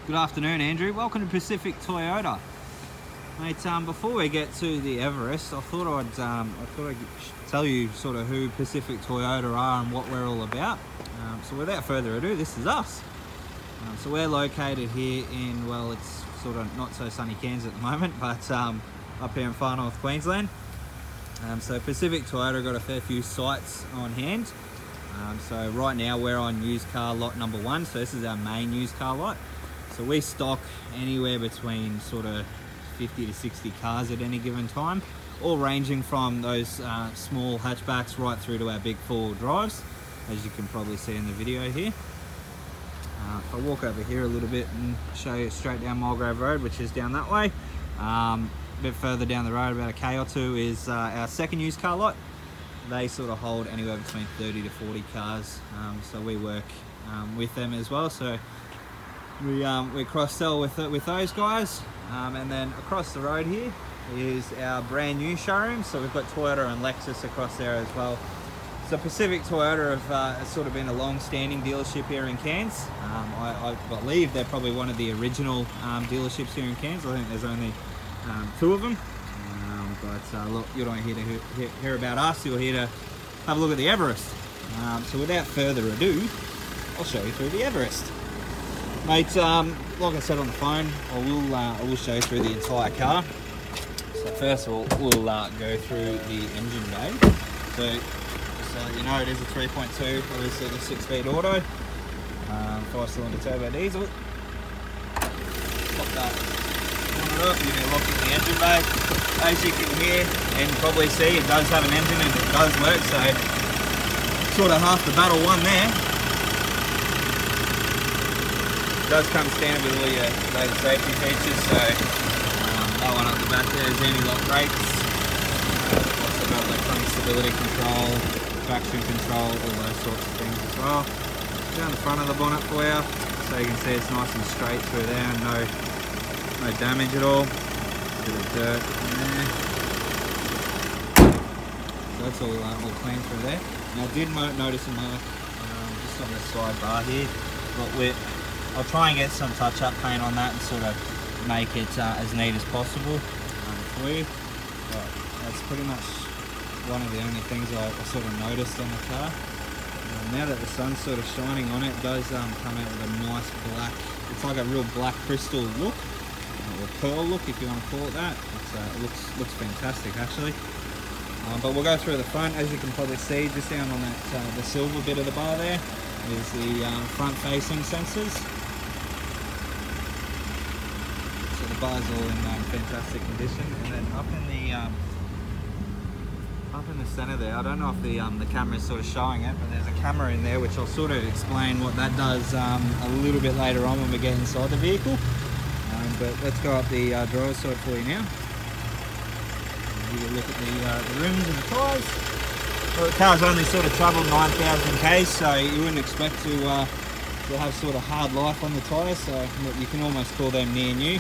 Good afternoon, Andrew. Welcome to Pacific Toyota. Mate, before we get to the Everest, I thought I'd tell you sort of who Pacific Toyota are and what we're all about. So without further ado, this is us. So we're located here in, well, it's sort of not so sunny Cairns at the moment, but up here in far north Queensland. So Pacific Toyota got a fair few sites on hand. So right now we're on used car lot number 1. So this is our main used car lot. So we stock anywhere between sort of 50 to 60 cars at any given time, all ranging from those small hatchbacks right through to our big 4-wheel drives, as you can probably see in the video here. If I walk over here a little bit and show you straight down Mulgrave Road, which is down that way. A bit further down the road, about a K or two, is our second used car lot. They sort of hold anywhere between 30 to 40 cars, so we work with them as well. So we cross-sell with those guys. And then across the road here is our brand new showroom. So we've got Toyota and Lexus across there as well. So Pacific Toyota has sort of been a long-standing dealership here in Cairns. I believe they're probably one of the original dealerships here in Cairns. I think there's only 2 of them. But look, you're not here to hear about us. You're here to have a look at the Everest. So without further ado, I'll show you through the Everest. Mate, like I said on the phone, I will show you through the entire car. So first of all, we'll go through the engine bay. So just so you know, it is a 3.2, obviously the 6-speed auto, 5-cylinder turbo diesel. Pop that on it up, you can look at the engine bay. As you can hear and probably see, it does have an engine and it does work, so sort of half the battle won there. It does come standard with all your load safety features, so that one up the back there is anti-lock brakes. Also got electronic stability control, traction control, all those sorts of things as well. Down the front of the bonnet for you, so you can see it's nice and straight through there, and no damage at all. Bit of dirt in there. So that's all clean through there. Now I did notice a mark just on the side bar here, but I'll try and get some touch-up paint on that and sort of make it as neat as possible for you. But that's pretty much one of the only things I sort of noticed on the car. Now that the sun's sort of shining on it, it does come out with a nice black, it's like a real black crystal look, or pearl look if you want to call it that. It looks fantastic actually. But we'll go through the front. As you can probably see, just down on that the silver bit of the bar there is the front-facing sensors. Bar's all in fantastic condition, and then up in the center there, I don't know if the camera is sort of showing it, but there's a camera in there which I'll sort of explain what that does a little bit later on when we get inside the vehicle. But let's go up the driver's side for you now. Give you a look at the rims and the tyres. Well, the car's only sort of travelled 9,000 k's, so you wouldn't expect to have sort of hard life on the tyres, so you can almost call them near new.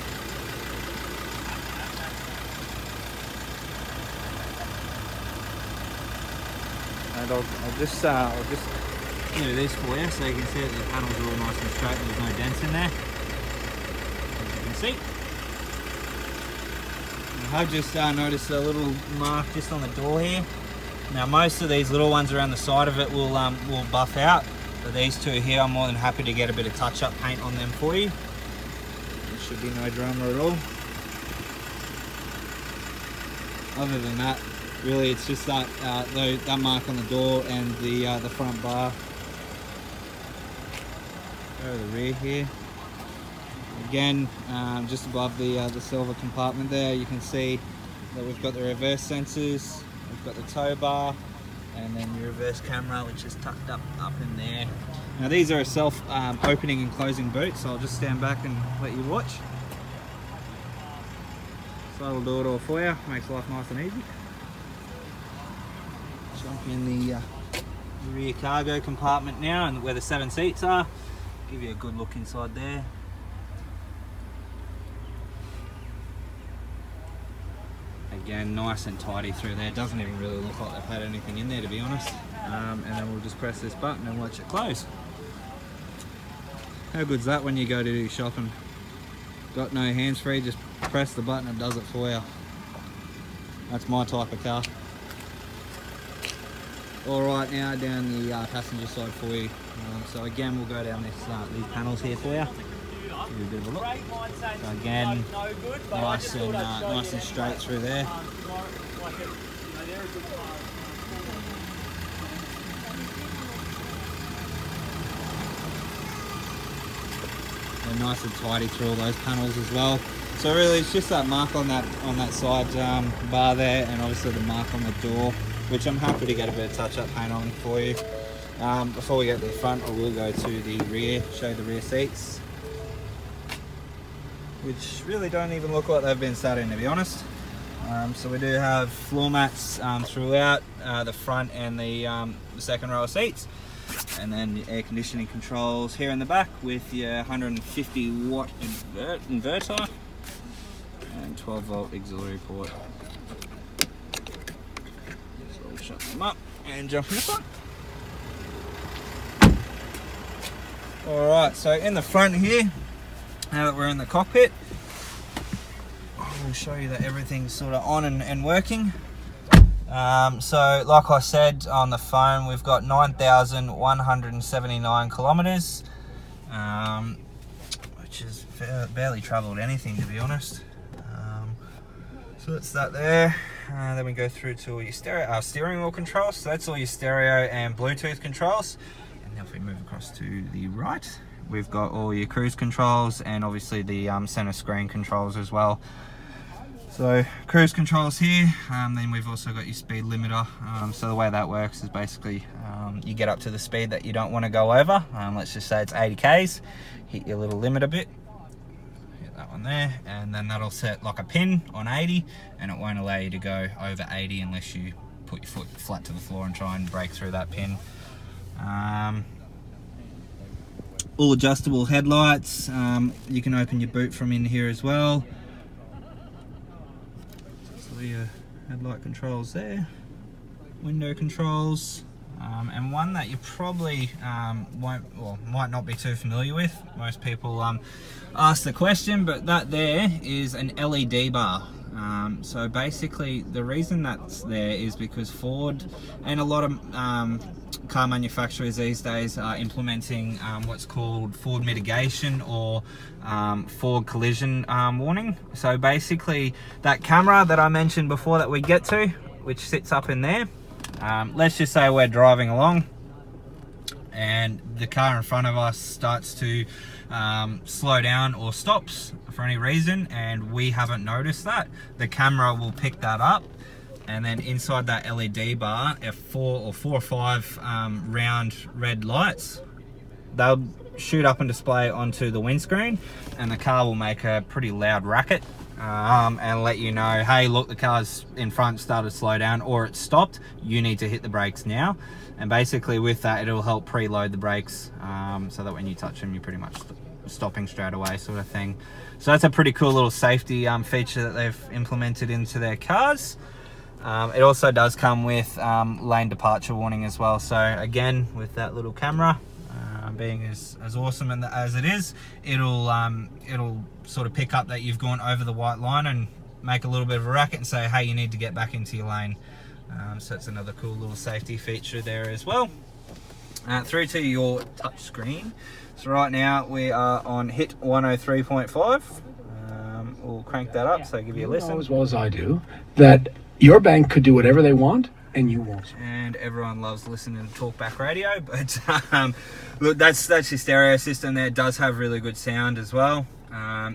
And I'll just do this for you so you can see that the panels are all nice and straight and there's no dents in there, as you can see. I have just noticed a little mark just on the door here. Now most of these little ones around the side of it will buff out, but these two here I'm more than happy to get a bit of touch-up paint on them for you. There should be no drama at all. Other than that, really, it's just that mark on the door and the front bar. Go to the rear here. Again, just above the silver compartment there, you can see that we've got the reverse sensors, we've got the tow bar, and then your reverse camera, which is tucked up in there. Now these are a self-opening and closing boot, so I'll just stand back and let you watch. So I'll do it all for you, makes life nice and easy. Jump in the rear cargo compartment now, and where the 7 seats are. Give you a good look inside there. Again, nice and tidy through there. Doesn't even really look like they've had anything in there, to be honest. And then we'll just press this button and watch it close. How good's that when you go to do shopping got no hands-free, just press the button and it does it for you. That's my type of car. All right, now down the passenger side for you. So again, we'll go down these panels here for you. Give you a bit of a look. So again, nice and straight through there. And nice and tidy through all those panels as well. So really, it's just that mark on that side bar there, and obviously the mark on the door, which I'm happy to get a bit of touch-up paint on for you. Before we get to the front, I will go to the rear, show the rear seats, which really don't even look like they've been sat in, to be honest. So we do have floor mats throughout the front and the second row of seats, and then the air conditioning controls here in the back with your 150 watt inverter and 12 volt auxiliary port. So we'll shut them up and jump in the front. Alright, so in the front here, now that we're in the cockpit, we'll show you that everything's sort of on and working. So like I said on the phone, we've got 9,179 kilometers, which is barely traveled anything, to be honest. So that's that there. Then we go through to all your steering wheel controls. So that's all your stereo and Bluetooth controls. And now if we move across to the right, we've got all your cruise controls and obviously the center screen controls as well. So cruise controls here, then we've also got your speed limiter. So the way that works is basically you get up to the speed that you don't want to go over. Let's just say it's 80 k's, hit your little limiter bit, hit that one there, and then that'll set like a pin on 80, and it won't allow you to go over 80 unless you put your foot flat to the floor and try and break through that pin. All adjustable headlights. You can open your boot from in here as well. Your headlight controls there, window controls, and one that you probably might not be too familiar with. Most people ask the question, but that there is an LED bar. So basically the reason that's there is because Ford and a lot of car manufacturers these days are implementing what's called Ford mitigation or Ford collision warning. So basically that camera that I mentioned before that we get to, which sits up in there, let's just say we're driving along and the car in front of us starts to slow down or stops for any reason and we haven't noticed that, the camera will pick that up, and then inside that LED bar are four or five round red lights. They'll shoot up and display onto the windscreen, and the car will make a pretty loud racket and let you know, hey look, the car's in front started to slow down or it stopped, you need to hit the brakes now. And basically with that it'll help preload the brakes so that when you touch them you're pretty much stopping straight away, sort of thing. So that's a pretty cool little safety feature that they've implemented into their cars. It also does come with lane departure warning as well. So again, with that little camera being as awesome and as it is, it'll sort of pick up that you've gone over the white line and make a little bit of a racket and say, hey, you need to get back into your lane. So it's another cool little safety feature there as well. Through to your touch screen. So right now we are on hit 103.5. We'll crank that up, so give you a listen. You know as well as I do that your bank could do whatever they want and you won't. And everyone loves listening to talkback radio, but look, that's your stereo system there. It does have really good sound as well.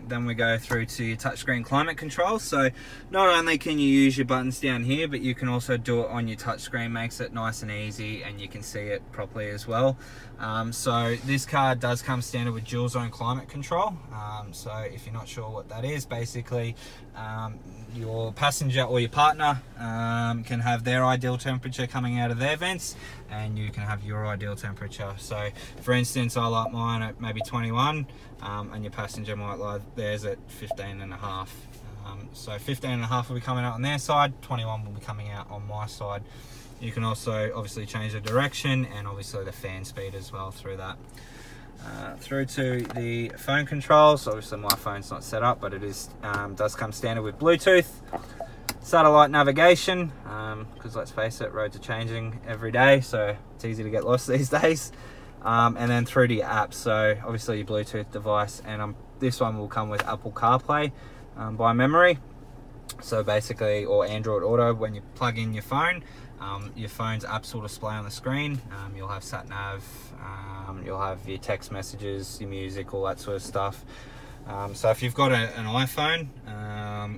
Then we go through to your touchscreen climate control. So not only can you use your buttons down here, but you can also do it on your touchscreen. Makes it nice and easy, and you can see it properly as well. So this car does come standard with dual zone climate control. So if you're not sure what that is, basically your passenger or your partner can have their ideal temperature coming out of their vents, and you can have your ideal temperature. So for instance, I like mine at maybe 21, and your passenger might like theirs at 15.5. So 15.5 will be coming out on their side, 21 will be coming out on my side. You can also obviously change the direction and obviously the fan speed as well through that. through to the phone controls. Obviously my phone's not set up, but it is does come standard with Bluetooth. Satellite navigation, because let's face it, roads are changing every day, so it's easy to get lost these days. And then through to your apps, so obviously your Bluetooth device, and this one will come with Apple CarPlay by memory. So basically, or Android Auto, when you plug in your phone's apps will display on the screen. You'll have sat nav, you'll have your text messages, your music, all that sort of stuff. So if you've got an iPhone,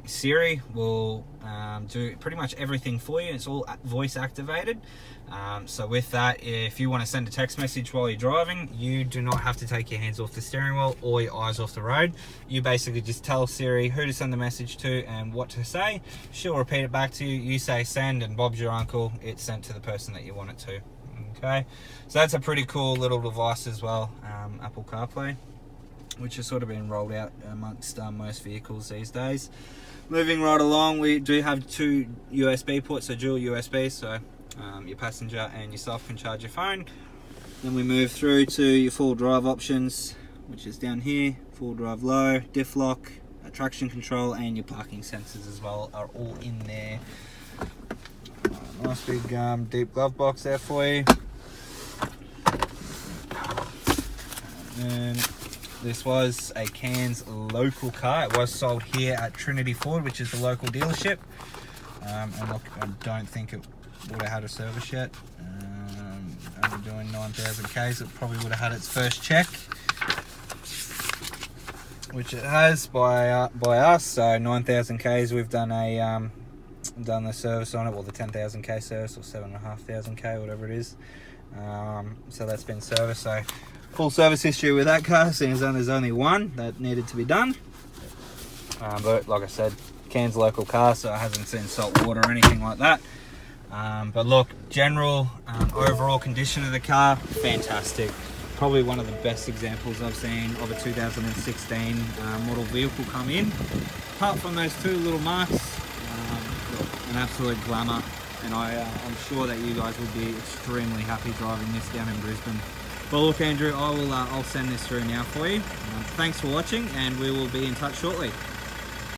Siri will do pretty much everything for you. It's all voice activated. So with that, if you want to send a text message while you're driving, you do not have to take your hands off the steering wheel or your eyes off the road. You basically just tell Siri who to send the message to and what to say. She'll repeat it back to you. You say send, and Bob's your uncle. It's sent to the person that you want it to. Okay, so that's a pretty cool little device as well, Apple CarPlay, which has sort of been rolled out amongst most vehicles these days. Moving right along, we do have 2 USB ports, so dual USB, so your passenger and yourself can charge your phone. Then we move through to your full drive options, which is down here. Full drive low, diff lock, traction control, and your parking sensors as well are all in there. Nice big deep glove box there for you. And this was a Cairns local car. It was sold here at Trinity Ford, which is the local dealership. And look, I don't think it would have had a service yet. Only doing 9,000 Ks. It probably would have had its first check, which it has by us. So 9,000 Ks. We've done the service on it, well, the 10,000 K service, or 7,500 K, whatever it is. So that's been serviced. So full service history with that car, seeing as there's only one that needed to be done. But like I said, Cairns local car, so it hasn't seen salt water or anything like that. But look, general overall condition of the car, fantastic. Probably one of the best examples I've seen of a 2016 model vehicle come in. Apart from those 2 little marks, look, an absolute glamour. And I'm sure that you guys would be extremely happy driving this down in Brisbane. Well, look, Andrew, I'll send this through now for you. Thanks for watching, and we will be in touch shortly.